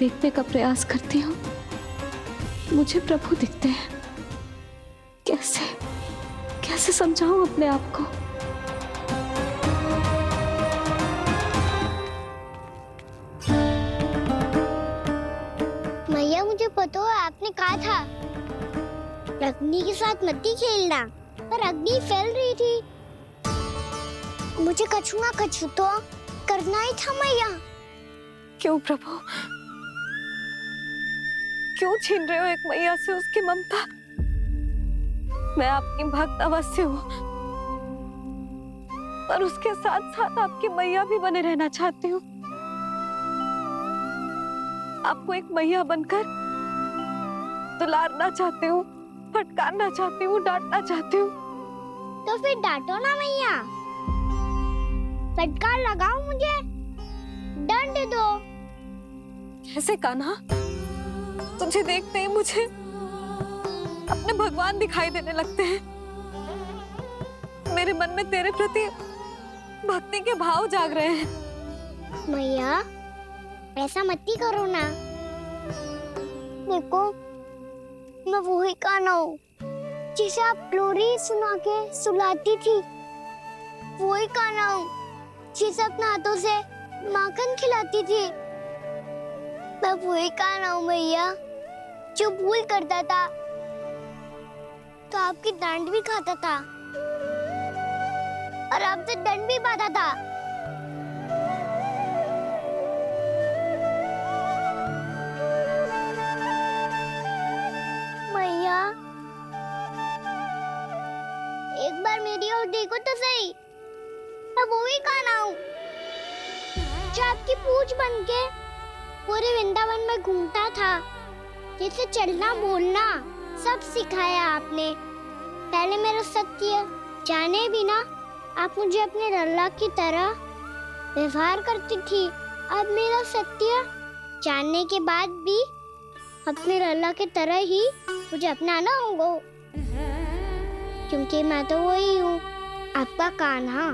देखने का प्रयास करती हूँ, मुझे प्रभु दिखते हैं। कैसे कैसे समझाऊं अपने आप को? मैया, मुझे पता है आपने कहा था अग्नि के साथ मत ही खेलना, पर अग्नि फैल रही थी। मुझे कछु ना कछु तो करना ही था मैया। क्यों प्रभु, क्यों छीन रहे हो एक मैया से उसकी ममता? मैं आपकी भक्त अवश्य हूँ, पर उसके साथ साथ आपकी मैया भी बने रहना चाहती हूँ। आपको एक मैया बनकर दुलारना चाहती हूँ, फटकारना चाहती हूँ, डांटना चाहती हूँ। तो फिर डांटो ना मैया, फटकार लगाओ, मुझे दंड दो। कैसे कान्हा? तुझे देखते ही मुझे अपने भगवान दिखाई देने लगते हैं। मेरे मन में तेरे प्रति भक्ति के भाव जाग रहे हैं। मैया, ऐसा मत ही करो ना। देखो, मैं वही कान्हा हूँ जिसे आप लोरी सुना के सुलाती थी। वही कान्हा हूँ जिसे अपने हाथों से माखन खिलाती थी। मैं वही कान्हा हूँ मैया, जो भूल करता था तो आपकी डांट भी खाता था और आपसे दंड भी पाता था। मैया, एक बार मेरी ओर देखो तो सही। मैं वही कान्हा हूँ जो आपकी पूंछ बनके पूरे वृंदावन में घूमता था। जैसे चलना बोलना सब सिखाया आपने। पहले मेरा सत्य जाने बिना आप मुझे अपने लल्ला की तरह व्यवहार करती थी। अब मेरा सत्य जानने के बाद भी अपने लल्ला की तरह ही मुझे अपनाना होगा, क्योंकि मैं तो वही हूँ, आपका कान्हा।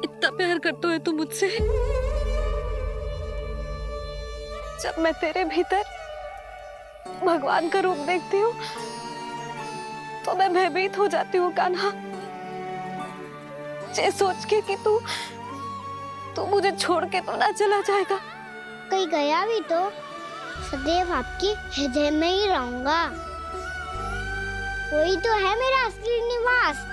इतना प्यार करते हो तुम मुझसे? जब मैं तेरे भीतर भगवान का रूप देखती हूँ तो मैं भयभीत हो जाती हूँ कान्हा। ये सोच के कि तू मुझे छोड़ के तो ना चला जाएगा। कहीं गया भी तो सदैव आपके हृदय में ही रहूंगा। वही तो है मेरा असली निवास।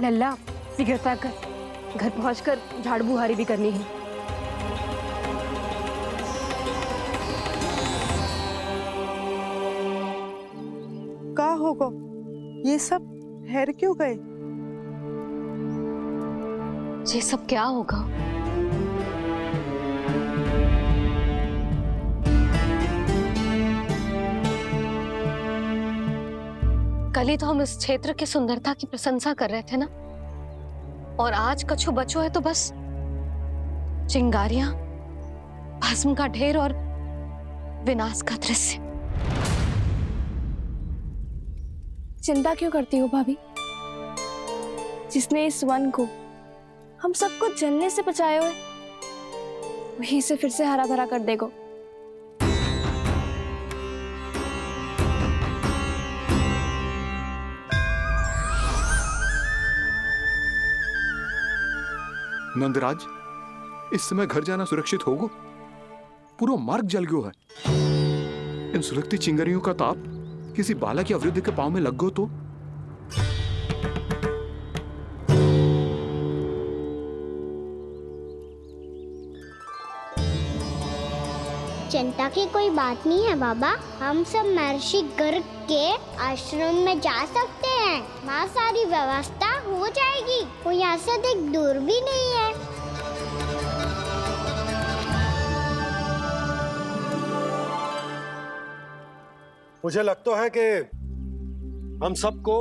लल्ला, गिरफ्तार कर। घर पहुंचकर झाड़ बुहारी भी करनी है। का होगा? ये सब ठहर क्यों गए? ये सब क्या होगा? कल ही तो हम इस क्षेत्र की सुंदरता की प्रशंसा कर रहे थे ना, और आज कछु बचो है तो बस चिंगारियां, भस्म का ढेर और विनाश का दृश्य। चिंता क्यों करती हो भाभी? जिसने इस वन को, हम सबको जलने से बचाए हुए, वही से फिर से हरा भरा कर देगा। नंदराज, इस समय घर जाना सुरक्षित होगा? पूरा मार्ग जल गयो है। इन सुलगती चिंगारियों का ताप किसी बालक या वृद्ध के पांव में लग गयो तो? चिंता की कोई बात नहीं है बाबा, हम सब महर्षि गर्ग के आश्रम में जा सकते हैं। वहाँ सारी व्यवस्था हो जाएगी, वो यहाँ से अधिक दूर भी नहीं है। मुझे लगता है कि हम सबको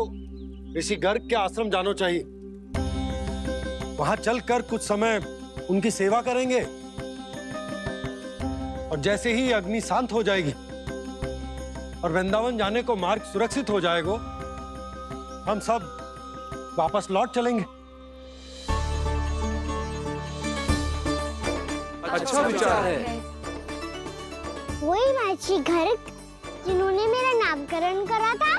ऋषि गर्ग के आश्रम जाना चाहिए। वहां चलकर कुछ समय उनकी सेवा करेंगे, और जैसे ही अग्नि शांत हो जाएगी और वृंदावन जाने को मार्ग सुरक्षित हो जाएगा, हम सब वापस लौट चलेंगे। अच्छा विचार है। वही महर्षि गर्ग जिन्होंने मेरा नामकरण करा था।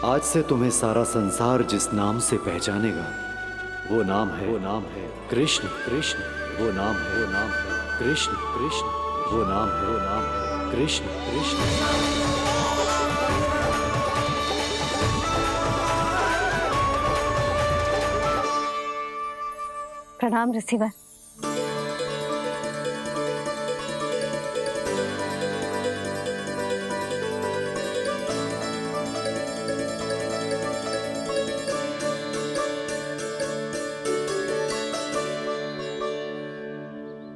आज से तुम्हें सारा संसार जिस नाम से पहचानेगा, वो नाम है कृष्ण। कृष्ण वो नाम है कृष्ण। कृष्ण वो नाम है कृष्ण। कृष्ण। प्रणाम ऋषिवर।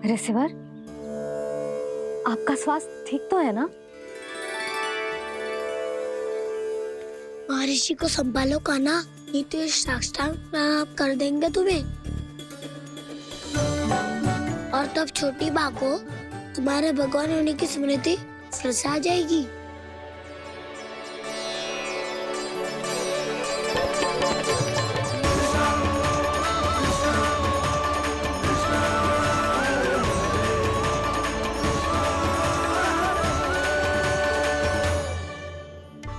ऋषिवर, आपका स्वास्थ्य ठीक तो है ना? महर्षि को संभालो कान्हा, नहीं तो ये साक्षात प्राणाप कर देंगे तुम्हें। और तब छोटी बा को तुम्हारे भगवान होने की स्मृति फिर से आ जाएगी।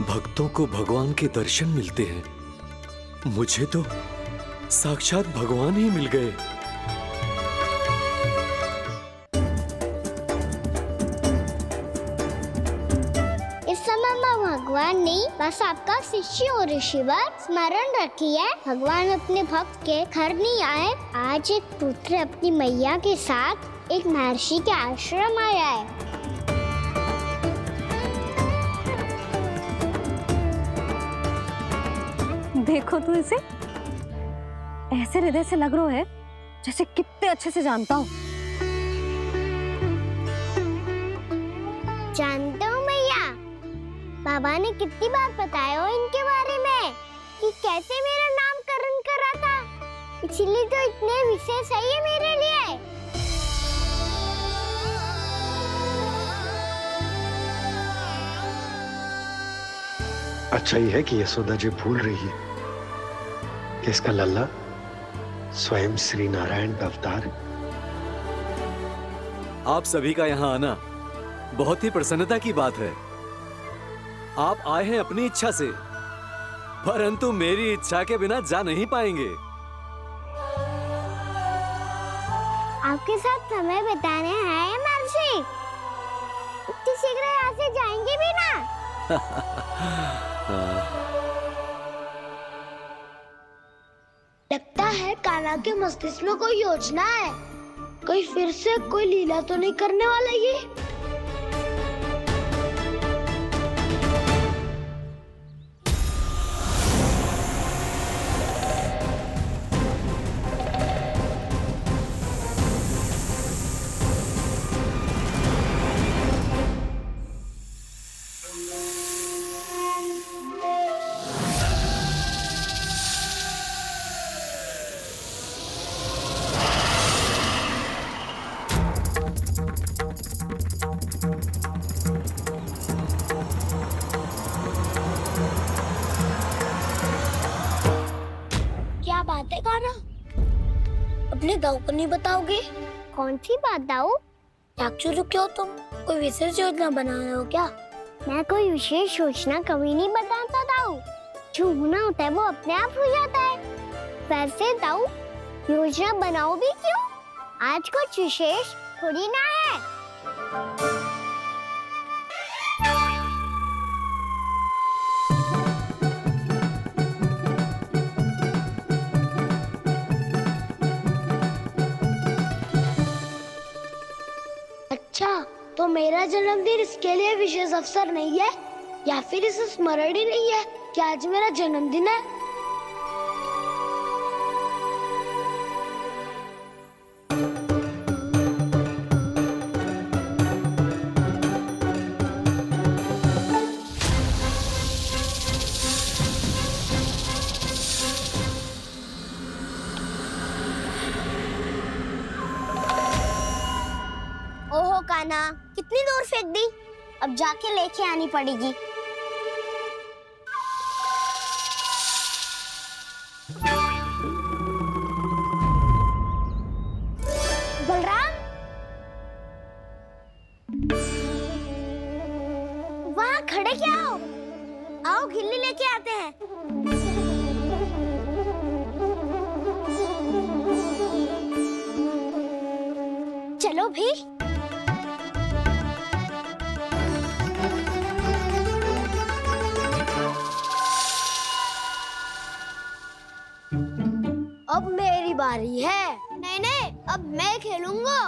भक्तों को भगवान के दर्शन मिलते हैं, मुझे तो साक्षात भगवान ही मिल गए। इस समय मैं भगवान नहीं, बस आपका शिष्य हूँ ऋषिवर। स्मरण रखिए, भगवान अपने भक्त के घर नहीं आए। आज एक पुत्र अपनी मैया के साथ एक महर्षि के आश्रम आया है। देखो तू इसे, ऐसे हृदय से लग रहा है जैसे कितने अच्छे से जानता हूँ। जानते हो भैया, बाबा ने कितनी बार बताया हो इनके बारे में कि कैसे मेरा नामकरण करा था, इसीलिए तो इतने विशेष है ये मेरे लिए। अच्छा ही है कि यशोदा जी भूल रही है कि इसका लल्ला स्वयं श्री नारायण का अवतार है। आप सभी का यहाँ आना बहुत ही प्रसन्नता की बात है। आप आए हैं अपनी इच्छा से, परंतु मेरी इच्छा के बिना जा नहीं पाएंगे। आपके साथ समय बिताने हैं महर्षि, इतनी शीघ्र यहाँ से जाएंगे भी ना? लगता है कान्हा के मस्तिष्क में कोई योजना है, कोई फिर से कोई लीला तो नहीं करने वाला ये। क्या बात है कान्हा, अपने दाऊ को नहीं बताओगे? कौन सी बात दाऊ? याक्षु रुके हो तुम, कोई विशेष योजना बना रहे हो क्या? मैं कोई विशेष योजना कभी नहीं बताता दाऊ, जो होना होता है वो अपने आप हो जाता है। वैसे दाऊ योजना बनाओ भी क्यों? आज कुछ विशेष थोड़ी ना है। अच्छा, तो मेरा जन्मदिन इसके लिए विशेष अवसर नहीं है, या फिर इसे स्मरण ही नहीं है कि आज मेरा जन्मदिन है? ओहो कान्हा, कितनी दूर फेंक दी, अब जाके लेके आनी पड़ेगी। बलराम, वहाँ खड़े क्या हो? आओ खिल्ली लेके आते हैं। चलो भी। अब मेरी बारी है। नहीं नहीं, अब मैं खेलूंगा।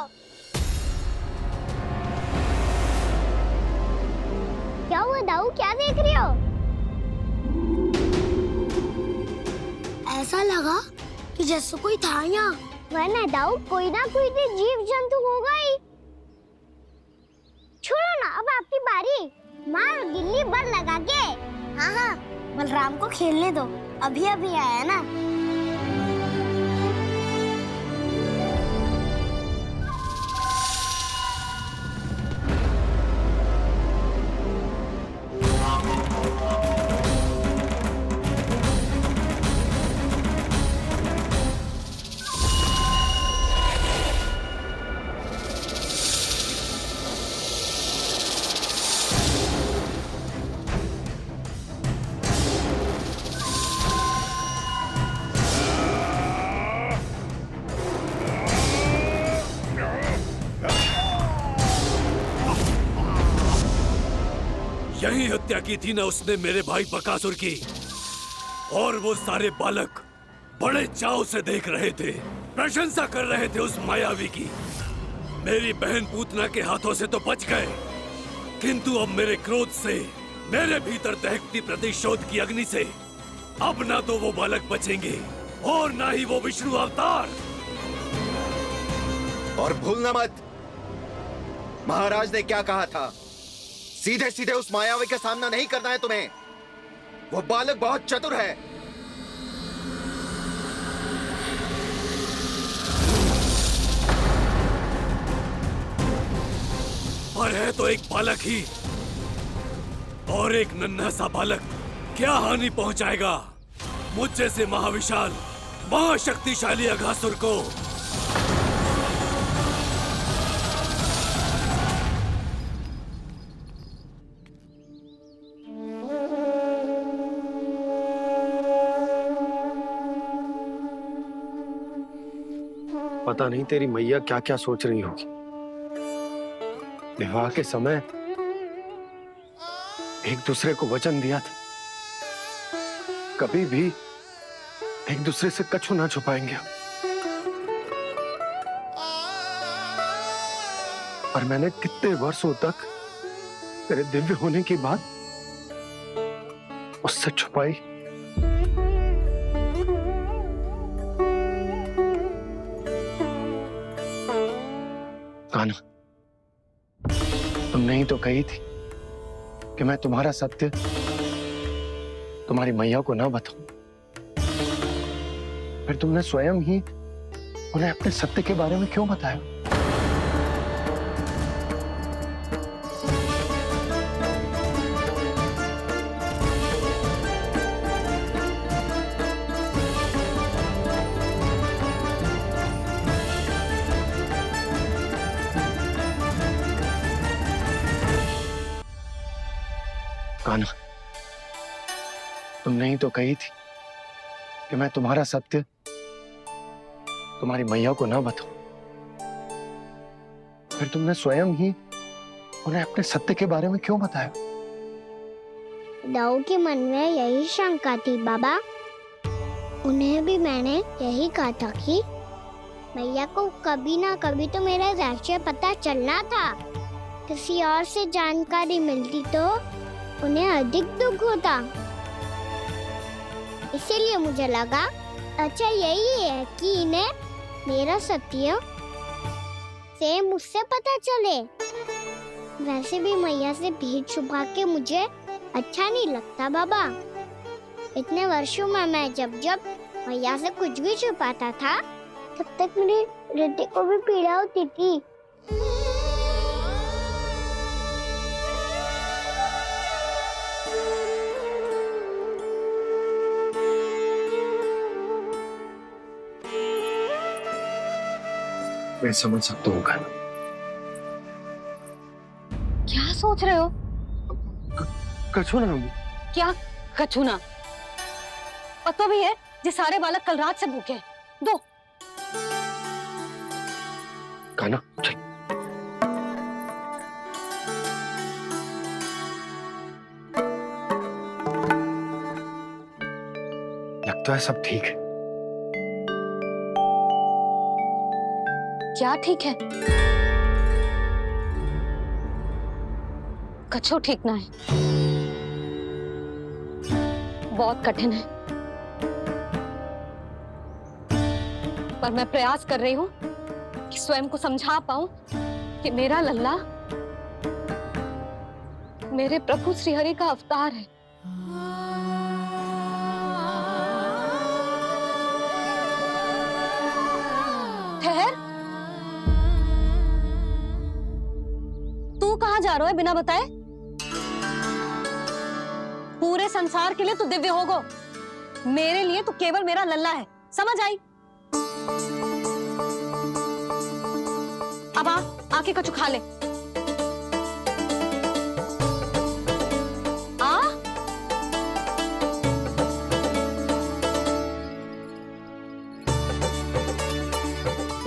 क्या हुआ दाऊ, क्या देख रही हो? ऐसा लगा कि जैसे कोई था यहाँ। वरना दाऊ कोई ना कोई तो जीव जंतु होगा ही। छोड़ो ना, अब आपकी बारी। मार गिल्ली बर लगा के। हाँ हाँ, बलराम को खेलने दो, अभी अभी आया ना। यही हत्या की थी ना उसने मेरे भाई बकासुर की, और वो सारे बालक बड़े चाव से देख रहे थे, प्रशंसा कर रहे थे उस मायावी की। मेरी बहन पूतना के हाथों से तो बच गए, किंतु अब मेरे क्रोध से, मेरे भीतर दहकती प्रतिशोध की अग्नि से अब ना तो वो बालक बचेंगे और ना ही वो विष्णु अवतार। और भूलना मत, महाराज ने क्या कहा था सीधे सीधे उस मायावी का सामना नहीं करना है तुम्हें। वो बालक बहुत चतुर है। पर है तो एक बालक ही, और एक नन्हा सा बालक क्या हानि पहुंचाएगा मुझ जैसे महाविशाल महाशक्तिशाली अघासुर को। पता नहीं तेरी मैया क्या क्या सोच रही होगी। विवाह के समय एक दूसरे को वचन दिया था, कभी भी एक दूसरे से कछु ना छुपाएंगे। और मैंने कितने वर्षों तक तेरे दिव्य होने की बात उससे छुपाई। कान्हा, तुमने ही तो कही थी कि मैं तुम्हारा सत्य तुम्हारी मैया को ना बताऊं। फिर तुमने स्वयं ही उन्हें अपने सत्य के बारे में क्यों बताया? कान्हा, तुमने ही तो कही थी कि मैं तुम्हारा सत्य तुम्हारी मैया को ना बताऊं। फिर तुमने स्वयं ही उन्हें अपने सत्य के बारे में क्यों बताया? दाऊ के मन में यही शंका थी बाबा। उन्हें भी मैंने यही कहा था कि मैया को कभी ना कभी तो मेरा रहस्य पता चलना था। किसी और से जानकारी मिलती तो उन्हें अधिक दुख होता। इसीलिए मुझे लगा अच्छा यही है कि इन्हें मेरा सत्य से मुझसे पता चले। वैसे भी मैया से भेद छुपा के मुझे अच्छा नहीं लगता बाबा। इतने वर्षों में मैं जब जब मैया से कुछ भी छुपाता था तब तक मेरी हृदय को भी पीड़ा होती थी। मैं समझ सकता हूँ कान्हा। क्या सोच रहे हो? कछु ना। क्या कछु ना? पता भी है ये सारे बालक कल रात से भूखे हैं। दो। कान्हा चल। लगता है सब ठीक है। क्या ठीक है? कछु ठीक ना है। बहुत कठिन है, पर मैं प्रयास कर रही हूं कि स्वयं को समझा पाऊं कि मेरा लल्ला मेरे प्रभु श्रीहरि का अवतार है। ठहर, तू कहां जा रहा है बिना बताए? पूरे संसार के लिए तू दिव्य होगो, मेरे लिए तू केवल मेरा लल्ला है। समझ आई? अब आके कछु खा ले। आ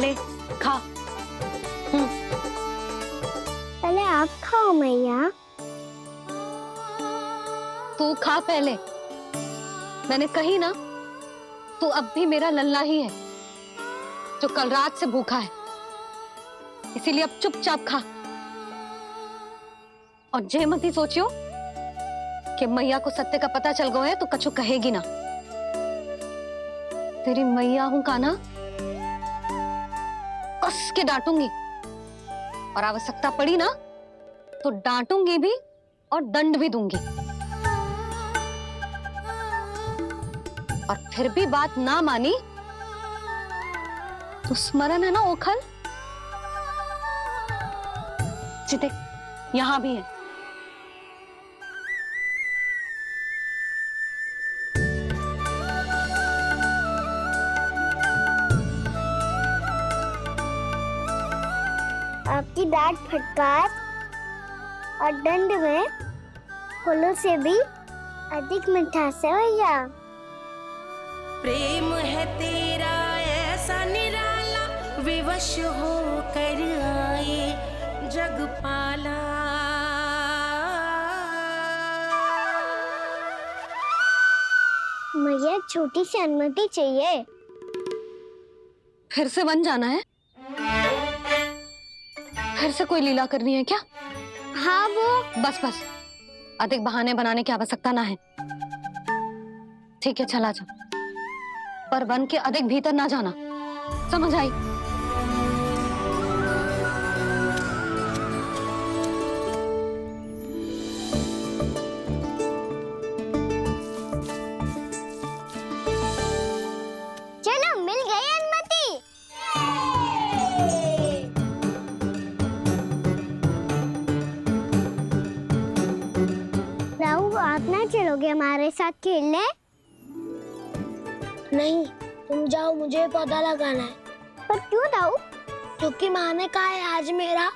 ले खा। पहले आप खाओ मैया। तू खा पहले। मैंने कही ना, तू अब भी मेरा लल्ला ही है जो कल रात से भूखा है। इसीलिए अब चुपचाप खा। और जे मत ही सोचियो कि मैया को सत्य का पता चल गया है तो कछु कहेगी ना। तेरी मैया हूं कान्हा, कस के डांटूंगी, और आवश्यकता पड़ी ना तो डांटूंगी भी और दंड भी दूंगी। और फिर भी बात ना मानी तो स्मरण है ना ओखल? जी देख, यहां भी है। आपकी डांट फटकार और दंड में फूलों से भी अधिक मिठास है भैया। प्रेम है तेरा ऐसा निराला, विवश हो कर आए जग पाला। मुझे छोटी सी अनुमति चाहिए। फिर से वन जाना है? फिर से कोई लीला करनी है क्या? हाँ वो। बस बस, अधिक बहाने बनाने की आवश्यकता ना है। ठीक है, चला जा, पर वन के अधिक भीतर ना जाना, समझ आई? चलो, मिल गई अनुमति। राहु, आप ना चलोगे हमारे साथ खेलने? नहीं, तुम जाओ, मुझे पौधा लगाना है। पर क्यों राहु? क्योंकि माँ ने कहा है आज मेरा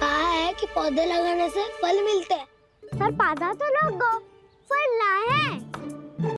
कहा है कि पौधे लगाने से फल मिलते हैं। पर पौधा तो लगो, फल ना है।